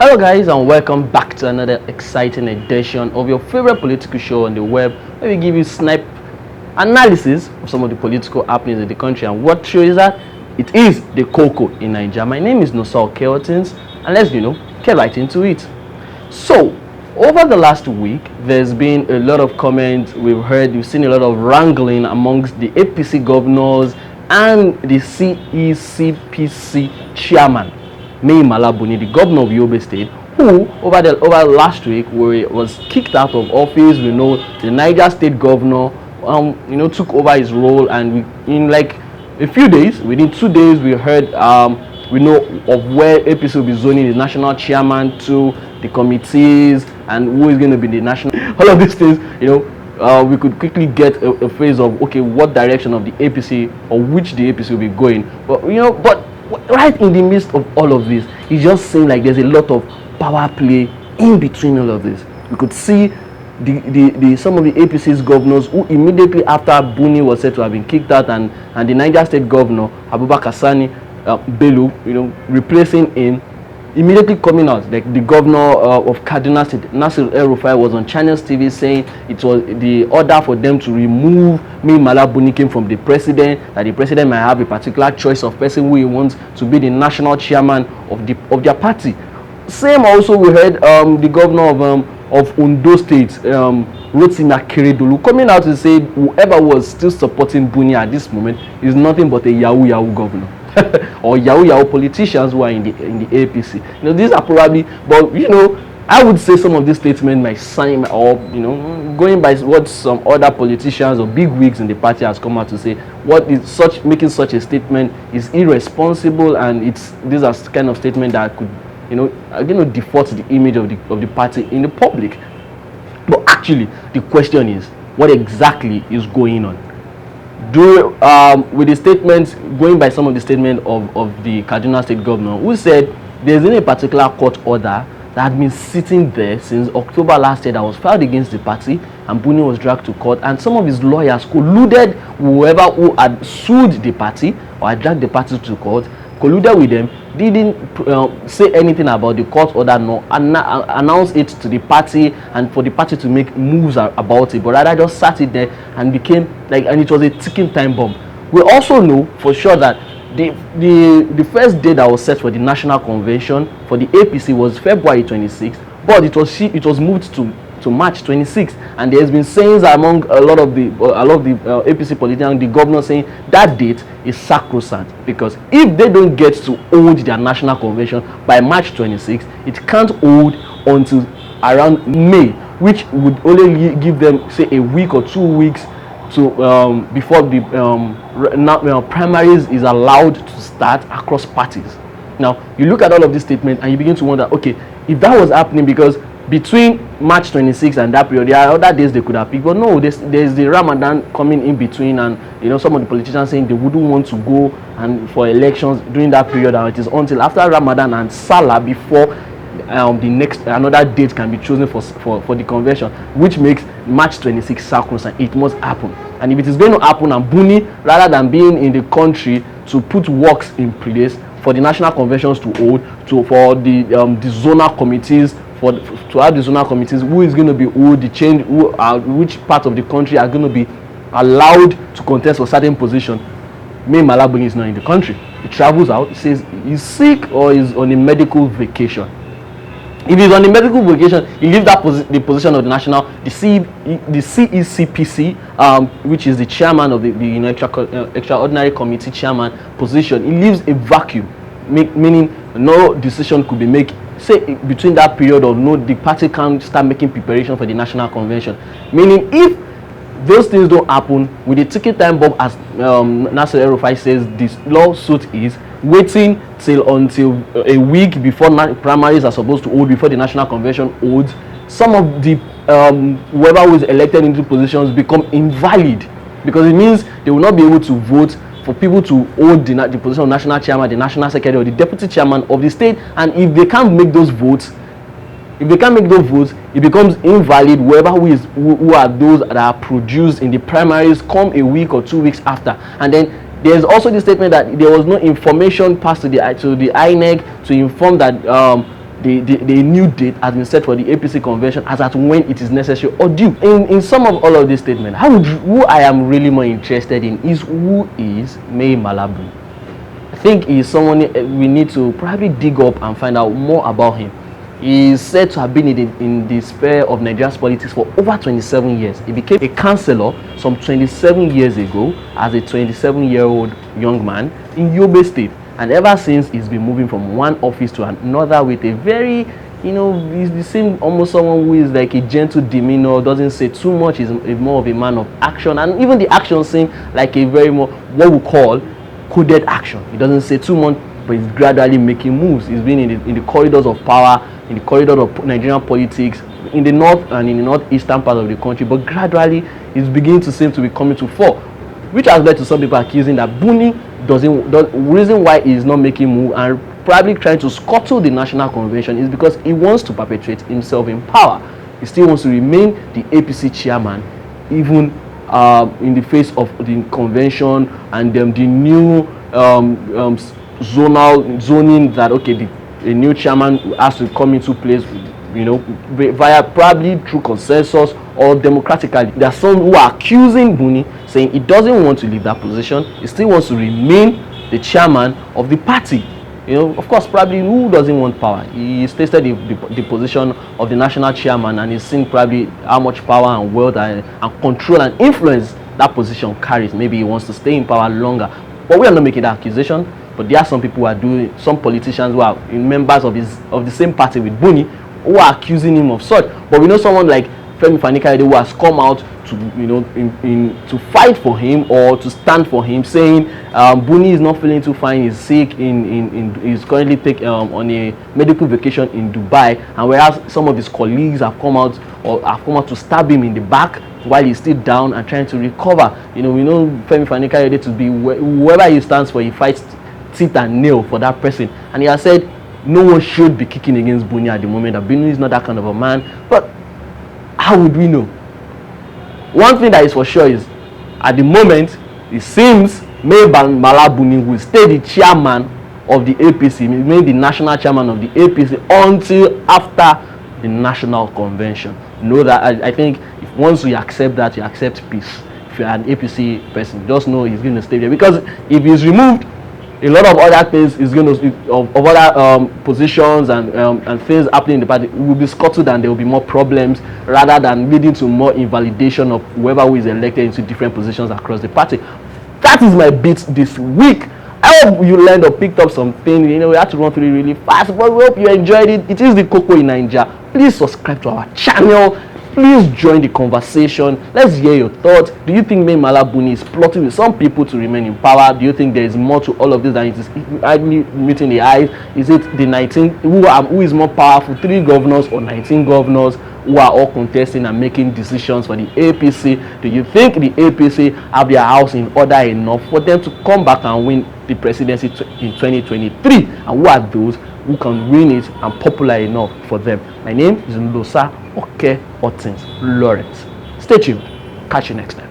Hello guys, and welcome back to another exciting edition of your favorite political show on the web, where we give you snipe analysis of some of the political happenings in the country. And what show is that? It is the KOKO in Naija. My name is Nosal Keltins, and let's get right into it. So over the last week, there's been a lot of comments. We've seen a lot of wrangling amongst the APC governors and the CECPC chairman, Malabu, the governor of Yobe State, who over last week was kicked out of office. We know the Niger State governor took over his role, and in like a few days, within 2 days, we heard we know of where APC will be zoning the national chairman to, the committees, and who is going to be the national. All of these things, we could quickly get a phase of, okay, what direction of the APC or which the APC will be going. But right in the midst of all of this, it just seems like there's a lot of power play in between all of this. We could see some of the APC's governors who immediately after Buni was said to have been kicked out, and the Niger State governor Abubakar Sani Bello, replacing him, immediately coming out. Like the governor of Kaduna State, Nasir El-Rufai, was on Channels TV saying it was the order for them to remove Malabu came from the president, that the president might have a particular choice of person who he wants to be the national chairman of their party. Same also we heard the governor of Ondo State, Rotimi Akeredolu, coming out to say whoever was still supporting Buni at this moment is nothing but a Yahoo governor. Or Yahoo politicians who are in the APC. These are probably, but I would say some of these statements might sign, or going by what some other politicians or big wigs in the party has come out to say, making such a statement is irresponsible, and these are kind of statements that could default the image of the party in the public. But actually the question is, what exactly is going on? With the statements, going by some of the statements of the Kaduna State governor, who said there's a particular court order that had been sitting there since October last year that was filed against the party, and Buni was dragged to court, and some of his lawyers colluded whoever who had sued the party or had dragged the party to court, colluded with them, didn't say anything about the court order, nor announce it to the party and for the party to make moves about it, but rather just sat it there and became and it was a ticking time bomb. We also know for sure that the first day that was set for the national convention for the APC was February 26th, but it was moved to March 26th, and there has been sayings among a lot of the APC politicians, the governor, saying that date is sacrosanct, because if they don't get to hold their national convention by March 26th, it can't hold until around May, which would only give them, say, a week or 2 weeks to before the primaries is allowed to start across parties. Now you look at all of these statements and you begin to wonder, okay, if that was happening, because between March 26th and that period, there are other days they could have picked, but no, there's the Ramadan coming in between, and some of the politicians saying they wouldn't want to go and for elections during that period, and it is until after Ramadan and Salah before another date can be chosen for the convention, which makes March 26th sacrosanct. It must happen, and if it is going to happen, and Buni, rather than being in the country to put works in place for the national conventions to hold, for the zonal committees, to have the zonal committees, who is going to be which part of the country are going to be allowed to contest for certain position. Malabu is not in the country. He travels out. He says he's sick or is on a medical vacation. If he's on a medical vacation, he leaves the position of the national, the CECPC, which is the chairman of the extraordinary committee chairman position. He leaves a vacuum, meaning no decision could be made, say, between that period, or no, the party can start making preparation for the national convention. Meaning, if those things don't happen, with the ticket time bomb, as Nasir El-Rufai says, this lawsuit is waiting until a week before primaries are supposed to hold, before the national convention holds. Some of the whoever was elected into positions become invalid, because it means they will not be able to vote for people to hold the position of national chairman, the national secretary, or the deputy chairman of the state. And if they can't make those votes, it becomes invalid. Who are those that are produced in the primaries come a week or 2 weeks after. And then there's also the statement that there was no information passed to the INEC to inform that the new date has been set for the APC convention as at when it is necessary or due. In some of all of this statement, who I am really more interested in is who is May Malabu. I think he is someone we need to probably dig up and find out more about him. He is said to have been in the sphere of Nigeria's politics for over 27 years. He became a councillor some 27 years ago as a 27-year-old young man in Yobe State. And ever since, he's been moving from one office to another with a very, he's the same, almost someone who is like a gentle demeanor, doesn't say too much, he's more of a man of action. And even the action seems like a very more, what we call, coded action. He doesn't say too much, but he's gradually making moves. He's been in the corridors of power, in the corridors of Nigerian politics, in the north and in the northeastern part of the country, but gradually he's beginning to seem to be coming to fore, which has led to some people accusing that Buni reason why he is not making move and probably trying to scuttle the national convention is because he wants to perpetuate himself in power. He still wants to remain the APC chairman, even in the face of the convention and the new zoning that a new chairman has to come into place, via probably through consensus or democratically. There are some who are accusing Buni, saying he doesn't want to leave that position. He still wants to remain the chairman of the party. Of course, probably who doesn't want power? He tasted the position of the national chairman, and he's seen probably how much power and wealth and control and influence that position carries. Maybe he wants to stay in power longer. But we are not making that accusation. But there are some people who are doing, some politicians who are members of the same party with Buni, who are accusing him of such. But we know someone like Femi Fanikayode who has come out to to fight for him or to stand for him, saying Buni is not feeling too fine, he's sick, he's currently on a medical vacation in Dubai, and whereas some of his colleagues have come out to stab him in the back while he's still down and trying to recover. We know Femi Fanikayode to be whoever he stands for, he fights teeth and nail for that person, and he has said no one should be kicking against Buni at the moment, that Buni is not that kind of a man. But how would we know? One thing that is for sure is, at the moment, it seems May Malabu will stay the chairman of the APC, maybe the national chairman of the APC, until after the national convention. Know that I think if once you accept that, you accept peace. If you're an APC person, just know he's going to stay there, because if he's removed, a lot of other things is going to of other positions and things happening in the party will be scuttled, and there will be more problems rather than leading to more invalidation of whoever who is elected into different positions across the party. That is my bit this week. I hope you learned or picked up something. We had to run through it really fast, but we hope you enjoyed it. It is the KOKO in Naija. Please subscribe to our channel. Please join the conversation. Let's hear your thoughts. Do you think May Malabu is plotting with some people to remain in power? Do you think there is more to all of this than it is idly meeting the eyes? Is it the 19 who is more powerful, 3 governors or 19 governors who are all contesting and making decisions for the APC? Do you think the APC have their house in order enough for them to come back and win the presidency in 2023? And who are those who can win it and popular enough for them? My name is Nlosa Oke Otins Lawrence. Stay tuned. Catch you next time.